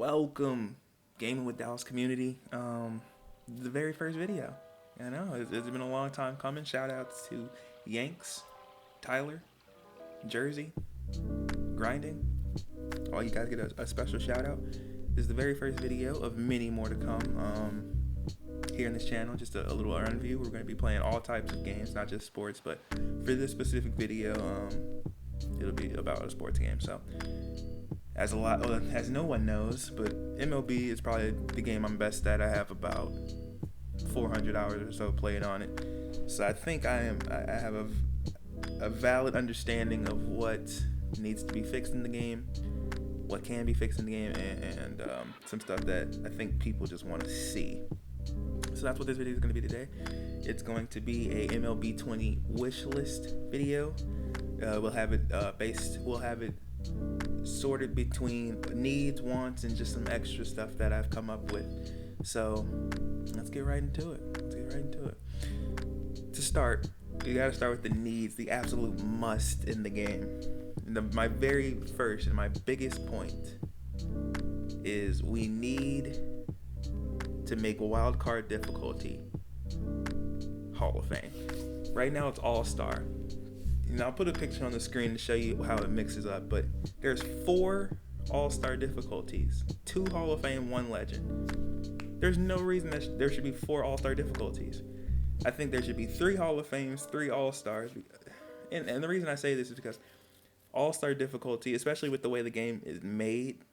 Welcome, Gaming with Dallas community. The very first video. I know it's been a long time coming. Shout outs to Yanks, Tyler, Jersey, Grinding. All you guys get a special shout out. This is the very first video of many more to come. Here in this channel, just a little review. We're going to be playing all types of games, not just sports, but for this specific video, it'll be about a sports game. So, as no one knows, but MLB is probably the game I'm best at. I have about 400 hours or so played on it. So I think I have a valid understanding of what needs to be fixed in the game, what can be fixed in the game, and some stuff that I think people just want to see. So that's what this video is going to be today. It's going to be a MLB 20 wish list video. We'll have it sorted between needs, wants, and just some extra stuff that I've come up with. So let's get right into it. To start, you gotta start with the needs, the absolute must in the game. My very first and my biggest point is we need to make wild card difficulty Hall of Fame. Right now it's All-Star. I'll put a picture on the screen to show you how it mixes up, but there's 4 All-Star difficulties, 2 Hall of Fame, 1 Legend. There's no reason that there should be 4 All-Star difficulties. I think there should be 3 Hall of Fames, 3 All-Stars. And the reason I say this is because All-Star difficulty, especially with the way the game is made,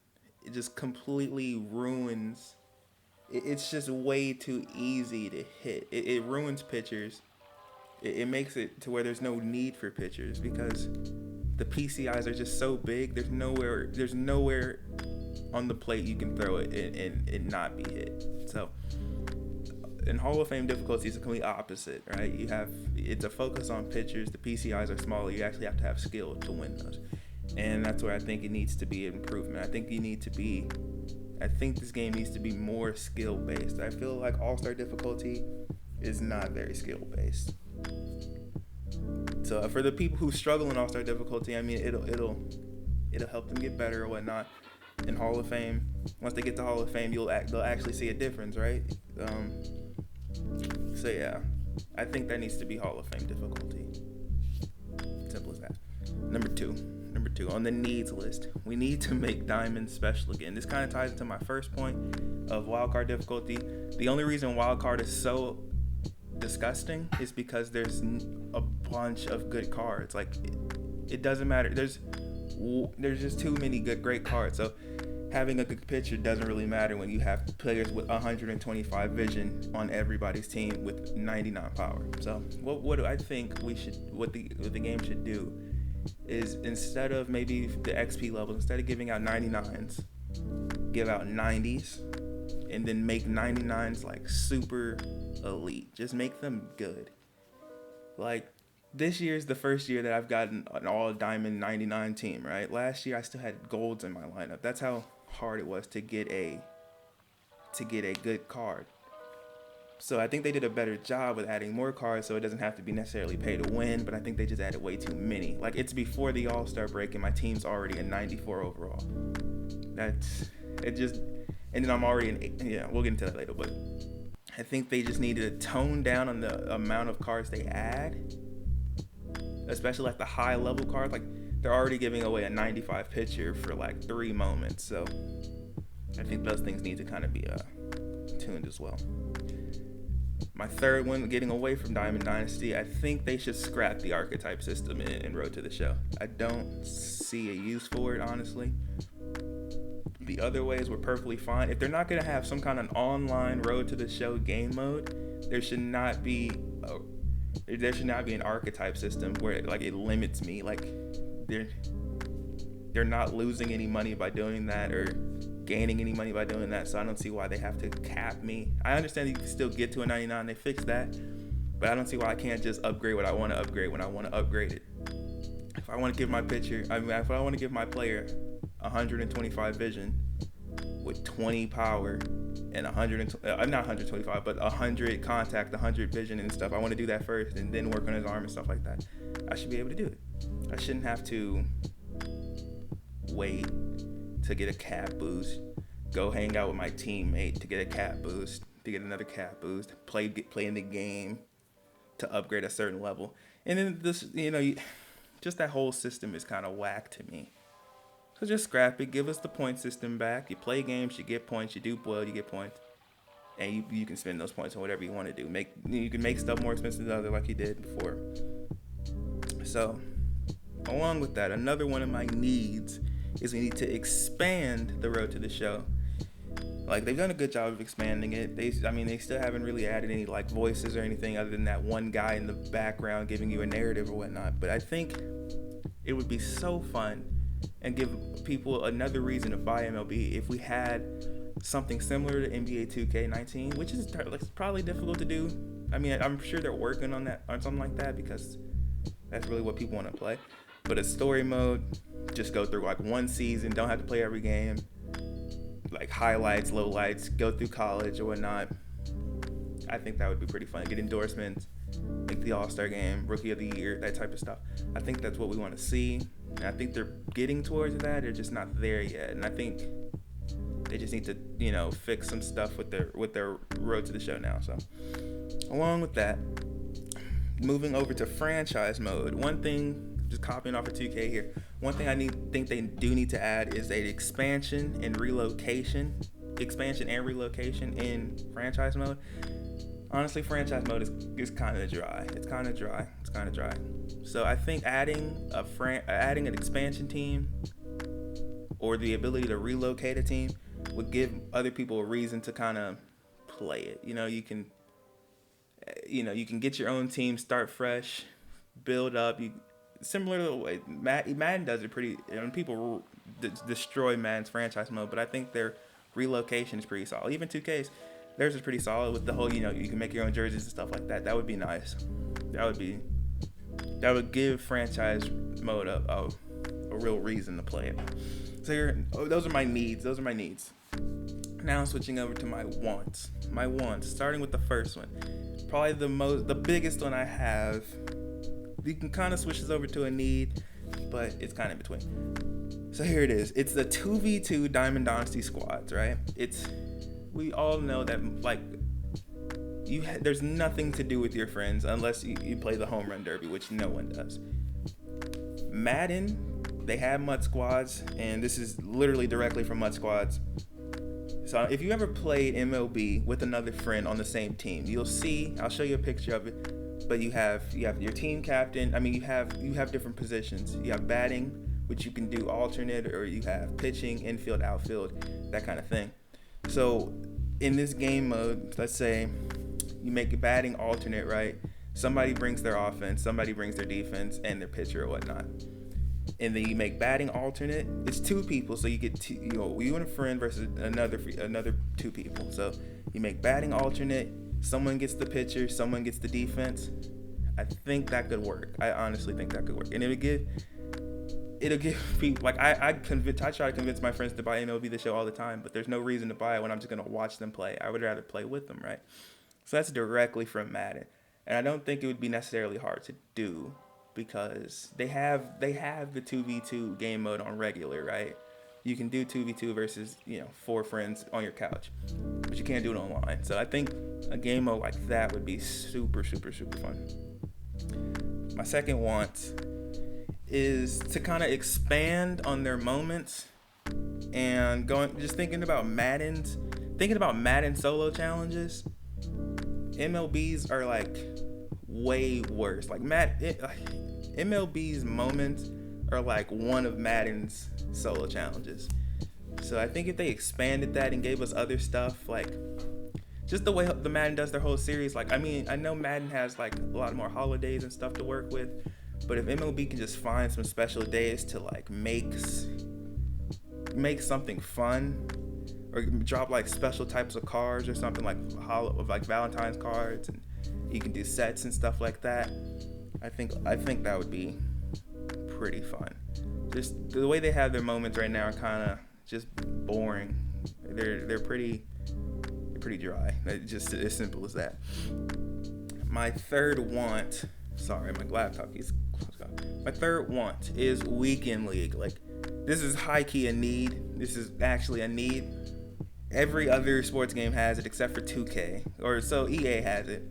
it just completely ruins. It's just way too easy to hit. It ruins pitchers. It makes it to where there's no need for pitchers because the PCIs are just so big. There's nowhere on the plate you can throw it and not be hit. So in Hall of Fame difficulty, it's the complete opposite, right? It's a focus on pitchers. The PCIs are smaller. You actually have to have skill to win those, and that's where I think it needs to be an improvement. I think this game needs to be more skill based. I feel like All-Star difficulty is not very skill based. So for the people who struggle in All-Star difficulty, I mean, it'll help them get better or whatnot. In Hall of Fame, once they get to Hall of Fame, they'll actually see a difference, right? So yeah, I think that needs to be Hall of Fame difficulty. Simple as that. Number two, on the needs list, we need to make Diamond special again. This kind of ties into my first point of wildcard difficulty. The only reason wildcard is so disgusting is because there's a bunch of good cards. Like it doesn't matter. There's just too many great cards. So having a good pitcher doesn't really matter when you have players with 125 vision on everybody's team with 99 power. So what do I think what the game should do is, instead of maybe the XP levels, instead of giving out 99s, give out 90s, and then make 99s like super elite. Just make them good. Like, this year's the first year that I've gotten an all diamond 99 team, right? Last year I still had golds in my lineup. That's how hard it was to get a good card. So I think they did a better job with adding more cards so it doesn't have to be necessarily pay to win, but I think they just added way too many. Like, it's before the All-Star break and my team's already a 94 overall. And then I'm already we'll get into that later, but I think they just needed to tone down on the amount of cards they add, especially like the high level cards. Like, they're already giving away a 95 pitcher for like 3 moments, so I think those things need to kind of be tuned as well. My third one, getting away from Diamond Dynasty, I think they should scrap the archetype system in Road to the Show. I don't see a use for it, honestly. The other ways were perfectly fine. If they're not going to have some kind of online Road to the Show game mode, there should not be an archetype system where like it limits me. Like, they're not losing any money by doing that or gaining any money by doing that, so I don't see why they have to cap me. I understand you can still get to a 99, they fixed that, but I don't see why I can't just upgrade what I want to upgrade when I want to upgrade it. If I want to give my player 125 vision with 20 power and 100 contact, 100 vision and stuff, I want to do that first and then work on his arm and stuff like that. I should be able to do it. I shouldn't have to wait to get a cap boost go hang out with my teammate to get a cat boost, to get another cat boost, play in the game to upgrade a certain level. And then this, just that whole system is kind of whack to me. So just scrap it. Give us the point system back. You play games, you get points. You do well, you get points. And you can spend those points on whatever you want to do. You can make stuff more expensive than other like you did before. So, along with that, another one of my needs is we need to expand the road to the show. Like, they've done a good job of expanding it. They still haven't really added any like voices or anything other than that one guy in the background giving you a narrative or whatnot. But I think it would be so fun and give people another reason to buy MLB if we had something similar to NBA 2K19, which is probably difficult to do. I mean, I'm sure they're working on something like that because that's really what people want to play. But a story mode, just go through like one season, don't have to play every game, like highlights, lowlights, go through college or whatnot. I think that would be pretty fun. Get endorsements, make the All-Star game, Rookie of the Year, that type of stuff. I think that's what we want to see. And I think they're getting towards that. They're just not there yet. And I think they just need to, fix some stuff with their road to the show now. So, along with that, moving over to franchise mode. One thing, just copying off of 2K here. One thing think they do need to add is an expansion and relocation in franchise mode. Honestly, franchise mode is kind of dry. It's kind of dry. So I think adding an expansion team or the ability to relocate a team would give other people a reason to kind of play it. You can get your own team, start fresh, build up. Similar to the way Madden does it pretty. People destroy Madden's franchise mode, but I think their relocation is pretty solid. Even 2K's, theirs is pretty solid with the whole, you can make your own jerseys and stuff like that. That would be nice. That would give franchise mode a real reason to play it. So those are my needs. Now switching over to my wants. Starting with the first one, probably the biggest one I have. You can kind of switch this over to a need, but it's kind of in between. So here it is. It's the 2v2 Diamond Dynasty squads, right? We all know that there's nothing to do with your friends unless you play the home run derby, which no one does. Madden, they have MUT squads, and this is literally directly from MUT squads. So if you ever played MLB with another friend on the same team, you'll see, I'll show you a picture of it, but you have your team captain. I mean, you have different positions. You have batting, which you can do alternate, or you have pitching, infield, outfield, that kind of thing. So in this game mode, let's say you make a batting alternate, right? Somebody brings their offense, somebody brings their defense and their pitcher or whatnot. And then you make batting alternate. It's two people, so you get you and a friend versus another two people. So you make batting alternate. Someone gets the pitcher, someone gets the defense. I think that could work. I honestly think that could work, and it'll give people like I try to convince my friends to buy MLB The Show all the time, but there's no reason to buy it when I'm just gonna watch them play. I would rather play with them, right? So that's directly from Madden, and I don't think it would be necessarily hard to do because they have the 2v2 game mode on regular, right? You can do 2v2 versus 4 friends on your couch, but you can't do it online. So I think a game mode like that would be super, super, super fun. My second want is to kind of expand on their moments and thinking about Madden solo challenges. MLB's are like way worse. Like MLB's moments are like one of Madden's solo challenges. So I think if they expanded that and gave us other stuff, like just the way the Madden does their whole series, like I know Madden has like a lot more holidays and stuff to work with, but if MLB can just find some special days to like make something fun, or drop like special types of cards or something like Valentine's cards, and you can do sets and stuff like that. I think that would be pretty fun. Just the way they have their moments right now are kind of just boring. They're pretty dry. Just as simple as that. My third want. Sorry, my laptop keeps. My third want is Weekend League. Like, this is high key a need. This is actually a need. Every other sports game has it except for 2K, or so EA has it.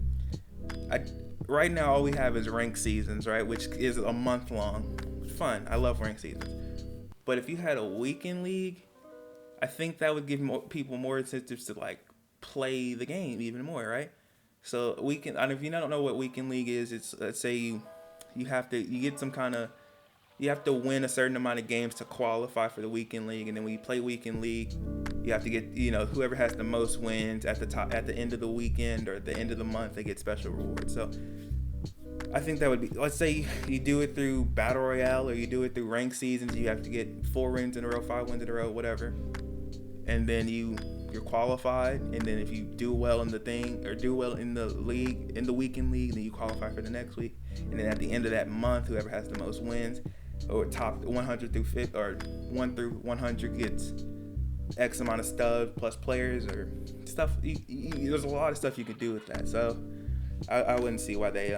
I Right now all we have is ranked seasons, right, which is a month long. Fun. I love ranked seasons. But if you had a weekend league, I think that would give people more incentives to like play the game even more, right? So weekend. And if you don't know what weekend league is, it's let's say you have to you get some kind of you have to win a certain amount of games to qualify for the weekend league, and then when you play weekend league, you have to get whoever has the most wins at the end of the weekend or at the end of the month, they get special rewards. So I think that would be, let's say you do it through battle royale or you do it through ranked seasons, you have to get 4 wins in a row, 5 wins in a row, whatever, and then you're qualified, and then if you do well in the thing or do well in the league, in the weekend league, then you qualify for the next week, and then at the end of that month, whoever has the most wins or top 100 through 50 or 1 through 100 gets X amount of stubs plus players or stuff. There's a lot of stuff you can do with that, so I wouldn't see why they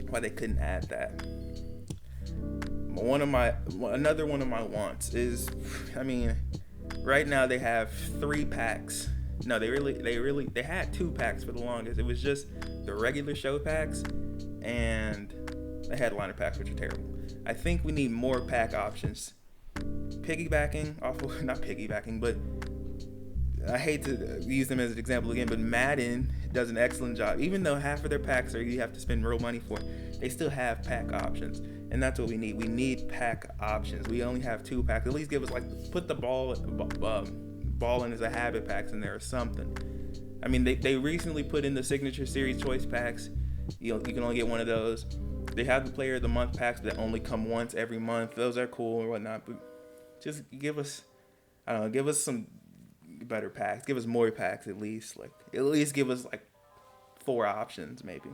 couldn't add that. Another one of my wants is, right now they have 3 packs. No, they had 2 packs for the longest. It was just the regular show packs and the headliner packs, which are terrible. I think we need more pack options. Not piggybacking, but I hate to use them as an example again, but Madden does an excellent job. Even though half of their packs you have to spend real money for, they still have pack options. And that's what we need. We need pack options. We only have 2 packs. At least give us put the ball in as a habit packs in there or something. They recently put in the signature series choice packs. You can only get one of those. They have the player of the month packs that only come once every month. Those are cool and whatnot, but just give us some better packs. Give us more packs at least. At least give us 4 options maybe.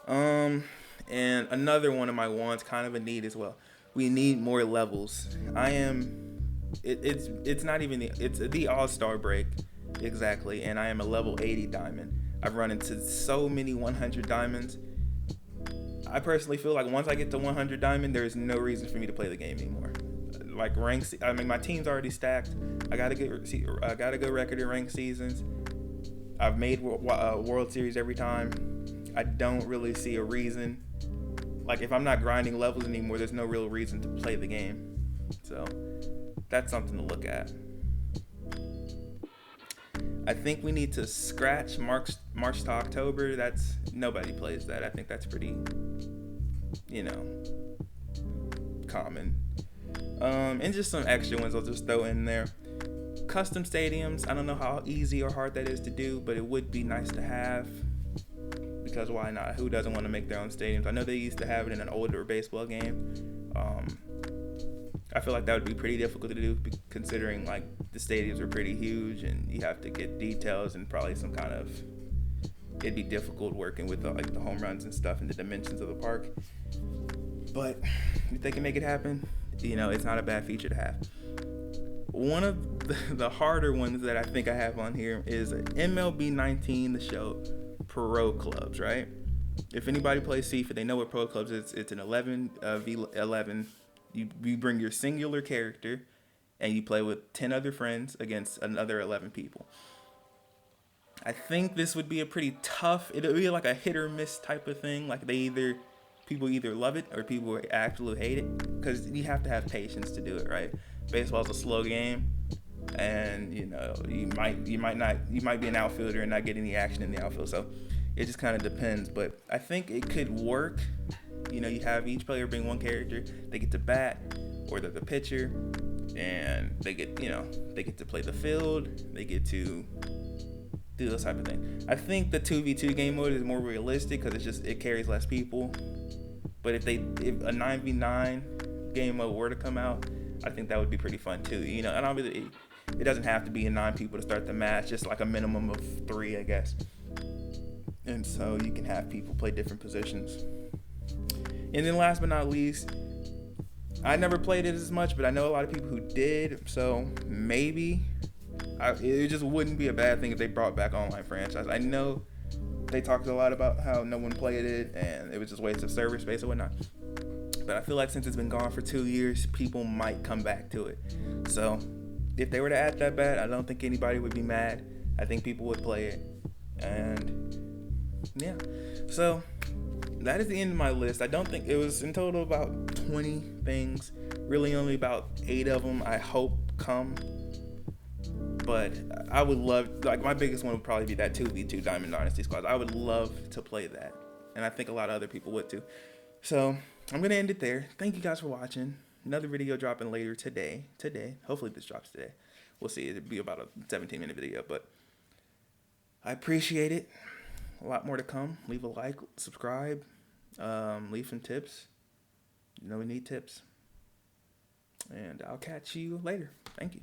And another one of my wants, kind of a need as well. We need more levels. It's not even it's the All-Star break exactly, and I am a level 80 diamond. I've run into so many 100 diamonds. I personally feel like once I get to 100 diamond, there is no reason for me to play the game anymore. My team's already stacked. I got a good record in ranked seasons. I've made World Series every time. I don't really see a reason. If I'm not grinding levels anymore, there's no real reason to play the game. So that's something to look at. I think we need to scratch March to October. Nobody plays that. I think that's pretty, common. And just some extra ones I'll just throw in there. Custom stadiums. I don't know how easy or hard that is to do, but it would be nice to have. Because why not? Who doesn't want to make their own stadiums? I know they used to have it in an older baseball game. I feel like that would be pretty difficult to do, considering the stadiums are pretty huge and you have to get details and probably some kind of. It'd be difficult working with the home runs and stuff and the dimensions of the park. But if they can make it happen, it's not a bad feature to have. One of the harder ones that I think I have on here is MLB 19 The Show Pro Clubs, right? If anybody plays FIFA, they know what Pro Clubs is. It's an 11v11. You bring your singular character and you play with 10 other friends against another 11 people. I think this would be a pretty tough, it would be like a hit or miss type of thing. People either love it or people absolutely hate it, because you have to have patience to do it, right? Baseball's a slow game, and you might be an outfielder and not get any action in the outfield, so it just kind of depends. But I think it could work. You have each player bring one character, they get to bat, or they're the pitcher, and they get to play the field, they get to do this type of thing. I think the 2v2 game mode is more realistic because it carries less people. But if a 9v9 game mode were to come out, I think that would be pretty fun too. And obviously it doesn't have to be 9 people to start the match, just a minimum of 3, I guess. And so you can have people play different positions. And then last but not least, I never played it as much, but I know a lot of people who did, so maybe it just wouldn't be a bad thing if they brought back online franchise. I know they talked a lot about how no one played it and it was just waste of server space and whatnot, but I feel like since it's been gone for 2 years, people might come back to it. So if they were to add that bad, I don't think anybody would be mad. I think people would play it. And yeah, so that is the end of my list. I don't think it was in total about 20 things. Really only about 8 of them I hope come. But I would love, like, my biggest one would probably be that 2v2 Diamond Dynasty squads. I would love to play that. And I think a lot of other people would too. So I'm going to end it there. Thank you guys for watching. Another video dropping later today. Hopefully this drops today. We'll see. It'll be about a 17-minute video. But I appreciate it. A lot more to come. Leave a like, subscribe, leave some tips. You know we need tips. And I'll catch you later. Thank you.